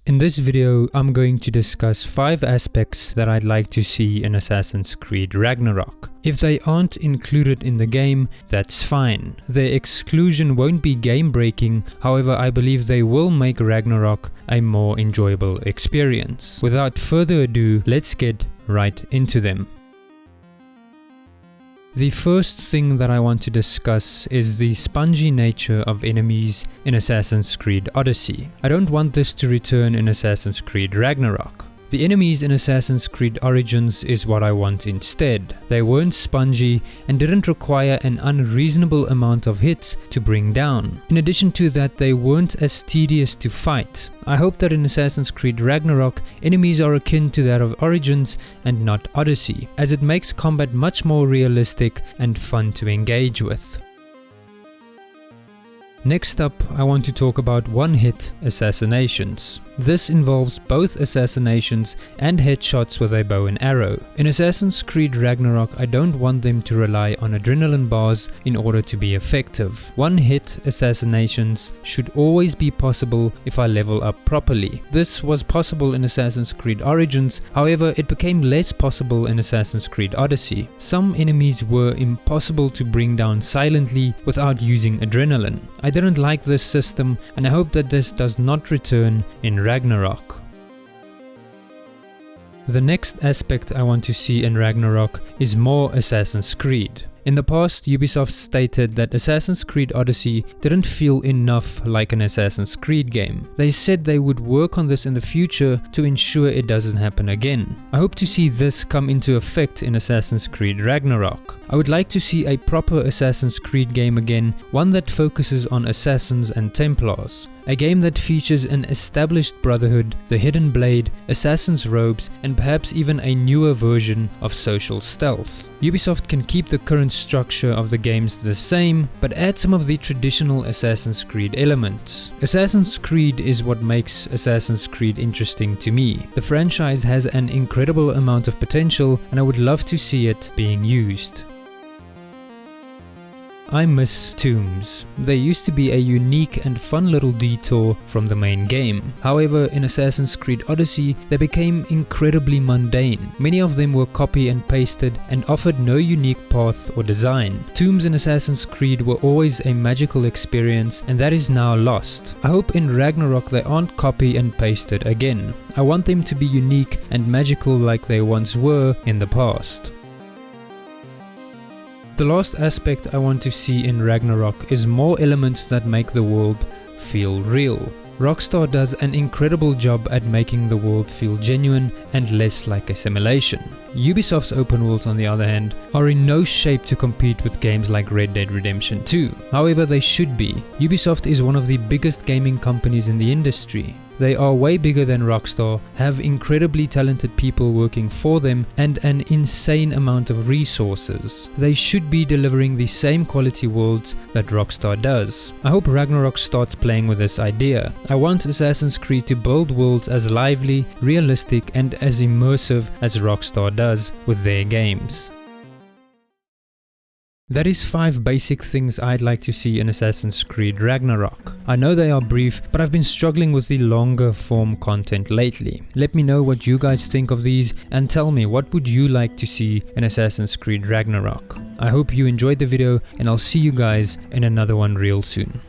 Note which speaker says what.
Speaker 1: In this video, I'm going to discuss 5 aspects that I'd like to see in Assassin's Creed Ragnarok. If they aren't included in the game, that's fine. Their exclusion won't be game breaking, however I believe they will make Ragnarok a more enjoyable experience. Without further ado, let's get right into them. The first thing that I want to discuss is the spongy nature of enemies in Assassin's Creed Odyssey. I don't want this to return in Assassin's Creed Ragnarok. The enemies in Assassin's Creed Origins is what I want instead. They weren't spongy and didn't require an unreasonable amount of hits to bring down. In addition to that, they weren't as tedious to fight. I hope that in Assassin's Creed Ragnarok, enemies are akin to that of Origins and not Odyssey, as it makes combat much more realistic and fun to engage with. Next up, I want to talk about one-hit assassinations. This involves both assassinations and headshots with a bow and arrow. In Assassin's Creed Ragnarok, I don't want them to rely on adrenaline bars in order to be effective. One-hit assassinations should always be possible if I level up properly. This was possible in Assassin's Creed Origins, however it became less possible in Assassin's Creed Odyssey. Some enemies were impossible to bring down silently without using adrenaline. I didn't like this system and I hope that this does not return in Ragnarok. The next aspect I want to see in Ragnarok is more Assassin's Creed. In the past, Ubisoft stated that Assassin's Creed Odyssey didn't feel enough like an Assassin's Creed game. They said they would work on this in the future to ensure it doesn't happen again. I hope to see this come into effect in Assassin's Creed Ragnarok. I would like to see a proper Assassin's Creed game again, one that focuses on assassins and Templars. A game that features an established brotherhood, the hidden blade, assassin's robes, and perhaps even a newer version of social stealth. Ubisoft can keep the current structure of the games the same, but add some of the traditional Assassin's Creed elements. Assassin's Creed is what makes Assassin's Creed interesting to me. The franchise has an incredible amount of potential, and I would love to see it being used. I miss tombs. They used to be a unique and fun little detour from the main game. However, in Assassin's Creed Odyssey, they became incredibly mundane. Many of them were copy and pasted and offered no unique path or design. Tombs in Assassin's Creed were always a magical experience, and that is now lost. I hope in Ragnarok they aren't copy and pasted again. I want them to be unique and magical like they once were in the past. The last aspect I want to see in Ragnarok is more elements that make the world feel real. Rockstar does an incredible job at making the world feel genuine and less like a simulation. Ubisoft's open worlds, on the other hand, are in no shape to compete with games like Red Dead Redemption 2. However, they should be. Ubisoft is one of the biggest gaming companies in the industry. They are way bigger than Rockstar, have incredibly talented people working for them, and an insane amount of resources. They should be delivering the same quality worlds that Rockstar does. I hope Ragnarok starts playing with this idea. I want Assassin's Creed to build worlds as lively, realistic, and as immersive as Rockstar does with their games. That is 5 basic things I'd like to see in Assassin's Creed Ragnarok. I know they are brief, but I've been struggling with the longer form content lately. Let me know what you guys think of these and tell me what would you like to see in Assassin's Creed Ragnarok. I hope you enjoyed the video and I'll see you guys in another one real soon.